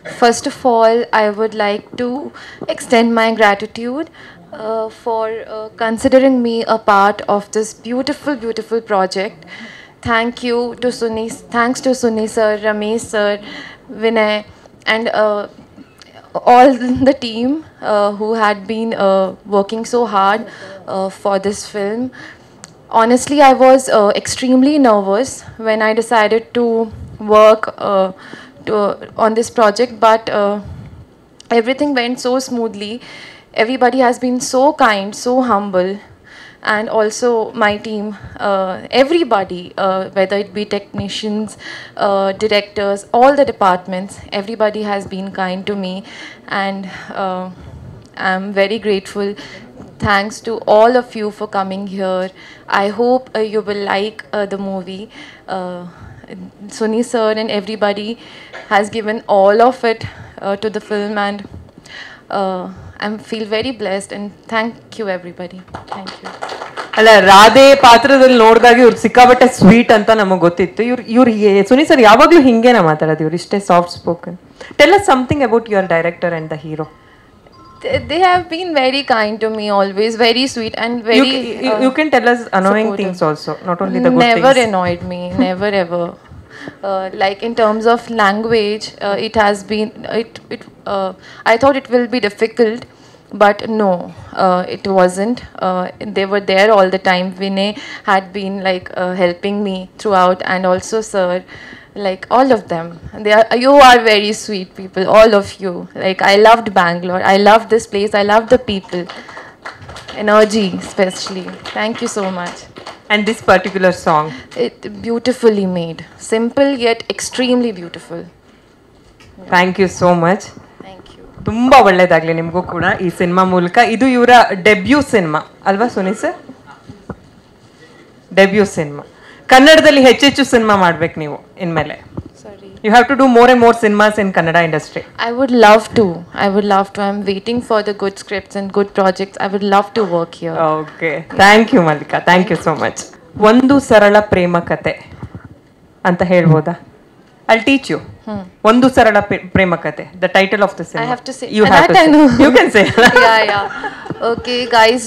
First of all, I would like to extend my gratitude for considering me a part of this beautiful, beautiful project. Thanks to Sunny sir, Ramesh sir, Vinay, and all the team who had been working so hard for this film. Honestly, I was extremely nervous when I decided to work on this project, but everything went so smoothly. Everybody has been so kind, so humble, and also my team, everybody, whether it be technicians, directors, all the departments, everybody has been kind to me, and I'm very grateful. Thanks to all of you for coming here. I hope you will like the movie. Sunny sir and everybody has given all of it to the film, and I feel very blessed, and thank you everybody. Thank you. ಅಲ್ಲ ರಾಧೆ ಪಾತ್ರದಲ್ಲಿ ನೋಡಿದಾಗ ಇವ್ರು ಸಿಕ್ಕಾಬಟ್ಟೆ sweet ಅಂತ ನಮಗೆ ಗೊತ್ತಿತ್ತು. ಇವ್ರು Suni sir ಯಾವಾಗಲೂ ಹಿಂಗೇನ ಮಾತಾಡೋದು, ಇವ್ರು ಇಷ್ಟೇ soft spoken. Tell us something about your director and the hero. They have been very kind to me, always very sweet and very. You can tell us annoying supportive. things also, not only the good never things. Annoyed me, never ever. Like in terms of language, it has been I thought it will be difficult, but no, it wasn't. They were there all the time. Vinay had been like helping me throughout, and also sir, like all of them. You are very sweet people, all of you. Like I loved Bangalore, I loved this place, I loved the people, energy especially. Thank you so much. And this particular song, It beautifully made, simple yet extremely beautiful. thank you so much. Thank you. ತುಂಬಾ ಒಳ್ಳೇದಾಗ್ಲಿ ನಿಮಗೂ ಕೂಡ ಈ cinema ಮೂಲಕ. ಇದು ಇವರ debut cinema ಅಲ್ವಾ Suni sir? Debut cinema. ಕನ್ನಡದಲ್ಲಿ ಹೆಚ್ಚೆಚ್ಚು ಸಿನಿಮಾ ಮಾಡ್ಬೇಕು ನೀವು ಇನ್ಮೇಲೆ. Sorry. You have to do more and more cinemas in Kannada industry. I would love to. I'm waiting for the good scripts and good projects. I would love to work here. Okay. Thank you Malika. Thank you so much. ಒಂದು ಸರಳ ಪ್ರೇಮ ಕತೆ ಅಂತ ಹೇಳ್ಬೋದಾ? I'll teach you. ಒಂದು ಸರಳ ಪ್ರೇಮ ಕತೆ. The title of the cinema. I have to say. You have to I know. say. You can say. Yeah. Okay, guys,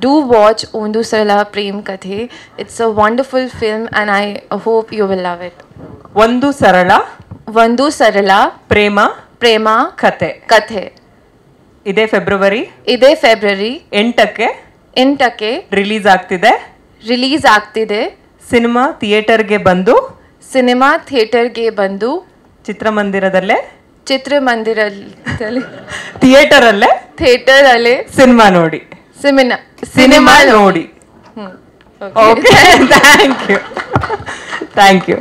do watch Ondu Sarala Prem Kathe. It's a wonderful film, and I hope you will love it. ಒಂದು ಸರಳ Vandu Sarala ಪ್ರೇಮ ಕತೆ. Kathe. ಇದೇ February Ide February 8ಕ್ಕೆ 8ಕ್ಕೆ release ಆಗ್ತಿದೆ. Release ಆಗ್ತಿದೆ. Cinema ಥಿಯೇಟರ್ಗೆ ಬಂದು ಸಿನಿಮಾ ಥಿಯೇಟರ್ಗೆ ಬಂದು ಚಿತ್ರಮಂದಿರದಲ್ಲೇ ಥಿಯೇಟರ್ ಅಲ್ಲೇ ಸಿನಿಮಾ ನೋಡಿ. ಸಿನಿಮಾ ನೋಡಿ. ಓಕೆ. Thank you.